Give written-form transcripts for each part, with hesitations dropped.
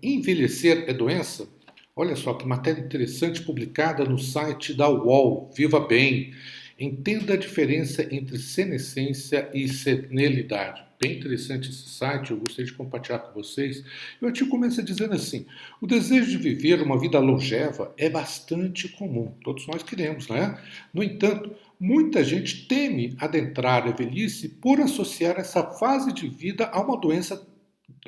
Envelhecer é doença? Olha só que matéria interessante publicada no site da UOL, Viva Bem. Entenda a diferença entre senescência e senilidade. Bem interessante esse site, eu gostaria de compartilhar com vocês. O artigo começa dizendo assim: o desejo de viver uma vida longeva é bastante comum, todos nós queremos, né? No entanto, muita gente teme adentrar a velhice por associar essa fase de vida a uma doença,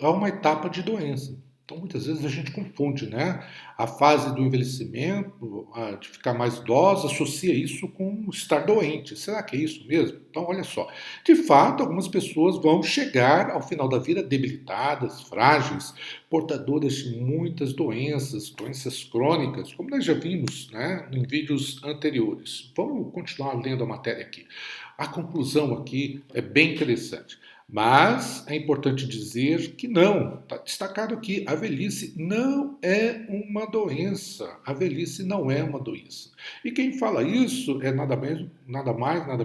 a uma etapa de doença. Então, muitas vezes a gente confunde, né? A fase do envelhecimento, de ficar mais idosa, associa isso com estar doente. Será que é isso mesmo? Então, olha só. De fato, algumas pessoas vão chegar ao final da vida debilitadas, frágeis, portadoras de muitas doenças, doenças crônicas, como nós já vimos, né, em vídeos anteriores. Vamos continuar lendo a matéria aqui. A conclusão aqui é bem interessante. Mas é importante dizer que não, está destacado aqui, a velhice não é uma doença. A velhice não é uma doença. E quem fala isso é nada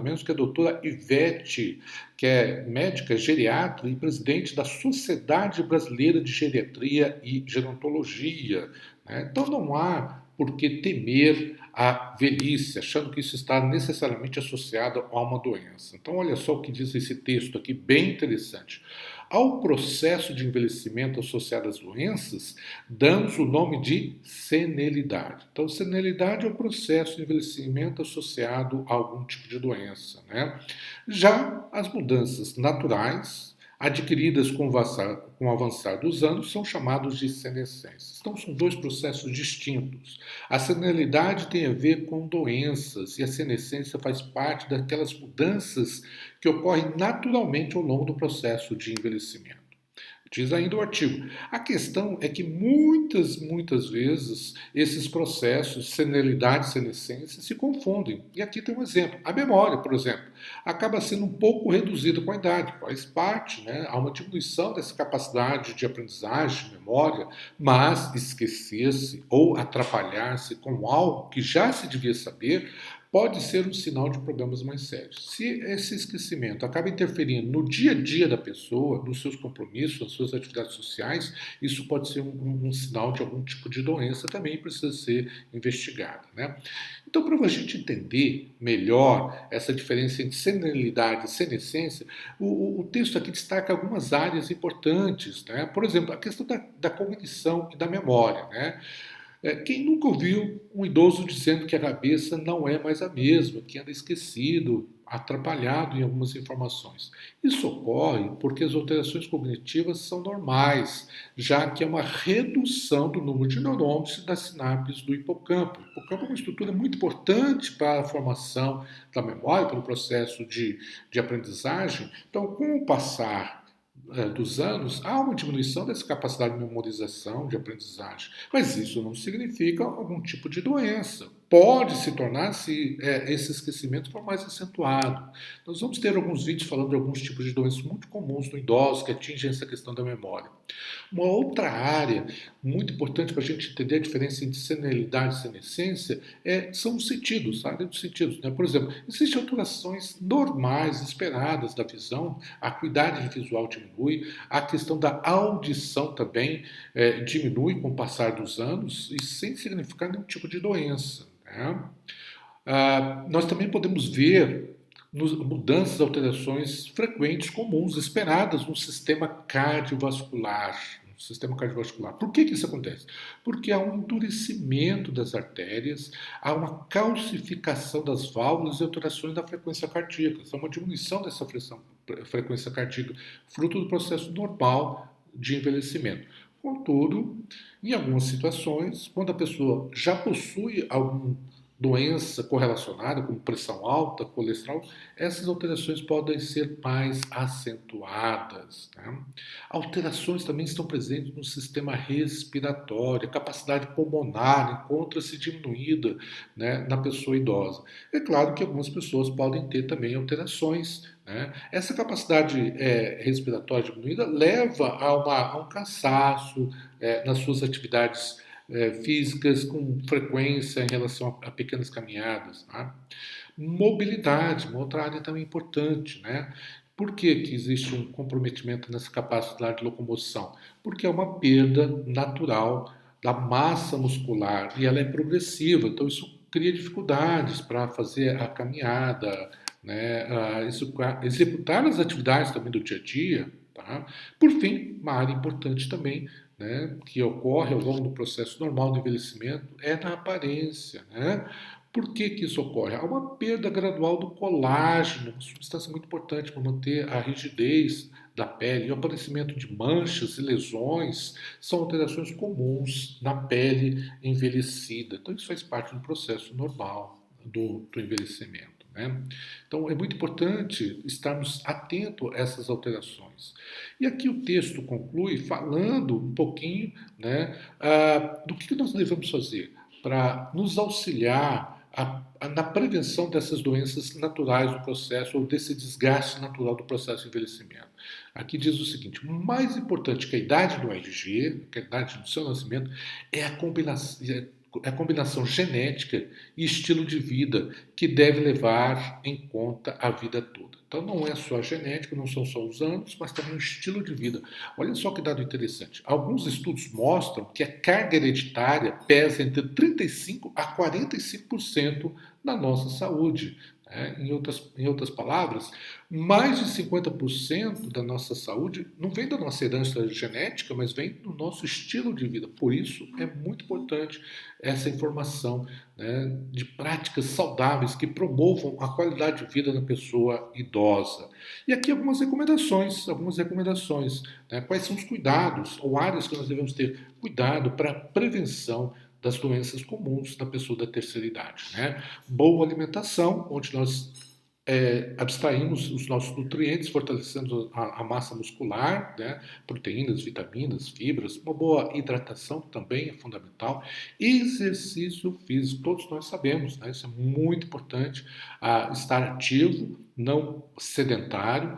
menos que a doutora Ivete, que é médica geriatra e presidente da Sociedade Brasileira de Geriatria e Gerontologia, né? Então não há por que temer a velhice, achando que isso está necessariamente associado a uma doença. Então, olha só o que diz esse texto aqui, bem interessante. Ao processo de envelhecimento associado às doenças, damos o nome de senilidade. Então, senilidade é o processo de envelhecimento associado a algum tipo de doença, né? Já as mudanças naturais, adquiridas com o avançar dos anos, são chamados de senescência. Então, são dois processos distintos. A senilidade tem a ver com doenças e a senescência faz parte daquelas mudanças que ocorrem naturalmente ao longo do processo de envelhecimento. Diz ainda o artigo. A questão é que muitas vezes esses processos, senilidade e senescência, se confundem. E aqui tem um exemplo. A memória, por exemplo, acaba sendo um pouco reduzida com a idade, faz parte, né? Há uma diminuição dessa capacidade de aprendizagem, de memória, mas esquecer-se ou atrapalhar-se com algo que já se devia saber pode ser um sinal de problemas mais sérios. Se esse esquecimento acaba interferindo no dia a dia da pessoa, nos seus compromissos, nas suas atividades sociais, isso pode ser um sinal de algum tipo de doença também precisa ser investigada, né? Então, para a gente entender melhor essa diferença entre senilidade e senescência, o texto aqui destaca algumas áreas importantes, né? Por exemplo, a questão da cognição e da memória, né? Quem nunca ouviu um idoso dizendo que a cabeça não é mais a mesma, que anda esquecido, atrapalhado em algumas informações? Isso ocorre porque as alterações cognitivas são normais, já que é uma redução do número de neurônios e das sinapses do hipocampo. O hipocampo é uma estrutura muito importante para a formação da memória, para o processo de aprendizagem. Então, com o passar dos anos, há uma diminuição dessa capacidade de memorização, de aprendizagem. Mas isso não significa algum tipo de doença. Pode se tornar se esse esquecimento for mais acentuado. Nós vamos ter alguns vídeos falando de alguns tipos de doenças muito comuns no idoso que atingem essa questão da memória. Uma outra área muito importante para a gente entender a diferença entre senilidade e senescência são os sentidos, a área dos sentidos, né? Por exemplo, existem alterações normais, esperadas da visão, a acuidade visual diminui, a questão da audição também diminui com o passar dos anos e sem significar nenhum tipo de doença, né? Nós também podemos ver mudanças, alterações frequentes, comuns, esperadas no sistema cardiovascular. No sistema cardiovascular. Por que isso acontece? Porque há um endurecimento das artérias, há uma calcificação das válvulas e alterações da frequência cardíaca. Há uma diminuição dessa frequência cardíaca, fruto do processo normal de envelhecimento. Contudo, em algumas situações, quando a pessoa já possui algum doença correlacionada, como pressão alta, colesterol, essas alterações podem ser mais acentuadas, né? Alterações também estão presentes no sistema respiratório, a capacidade pulmonar encontra-se diminuída, né, na pessoa idosa. É claro que algumas pessoas podem ter também alterações, né? Essa capacidade respiratória diminuída leva a um cansaço nas suas atividades físicas com frequência em relação a pequenas caminhadas, tá? Mobilidade, uma outra área também importante, né? Por que existe um comprometimento nessa capacidade de locomoção? Porque é uma perda natural da massa muscular e ela é progressiva, então isso cria dificuldades para fazer a caminhada, né, executar as atividades também do dia a dia. Tá? Por fim, uma área importante também, né, que ocorre ao longo do processo normal do envelhecimento é na aparência. Né? Por que isso ocorre? Há uma perda gradual do colágeno, uma substância muito importante para manter a rigidez da pele, e o aparecimento de manchas e lesões são alterações comuns na pele envelhecida. Então, isso faz parte do processo normal do envelhecimento. Né? Então, é muito importante estarmos atentos a essas alterações. E aqui o texto conclui falando um pouquinho, né, do que nós devemos fazer para nos auxiliar na prevenção dessas doenças naturais do processo ou desse desgaste natural do processo de envelhecimento. Aqui diz o seguinte: o mais importante que a idade do RG, que a idade do seu nascimento, é a combinação genética e estilo de vida que deve levar em conta a vida toda. Então não é só a genética, não são só os anos, mas também o estilo de vida. Olha só que dado interessante. Alguns estudos mostram que a carga hereditária pesa entre 35% a 45% na nossa saúde. Em outras palavras, mais de 50% da nossa saúde não vem da nossa herança genética, mas vem do nosso estilo de vida. Por isso, é muito importante essa informação, né, de práticas saudáveis que promovam a qualidade de vida da pessoa idosa. E aqui algumas recomendações, né? Quais são os cuidados ou áreas que nós devemos ter cuidado para a prevenção das doenças comuns da pessoa da terceira idade. Né? Boa alimentação, onde nós abstraímos os nossos nutrientes, fortalecendo a massa muscular, né? Proteínas, vitaminas, fibras, uma boa hidratação também é fundamental. Exercício físico, todos nós sabemos, né? Isso é muito importante, estar ativo, não sedentário.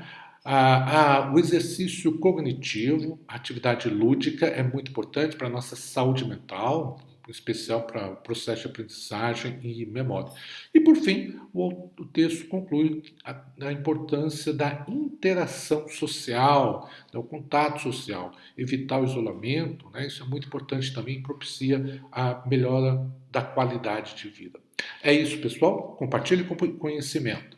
O exercício cognitivo, a atividade lúdica é muito importante para a nossa saúde mental, em especial para o processo de aprendizagem e memória. E, por fim, o texto conclui a importância da interação social, o contato social, evitar o isolamento, né? Isso é muito importante também, propicia a melhora da qualidade de vida. É isso, pessoal. Compartilhe com conhecimento.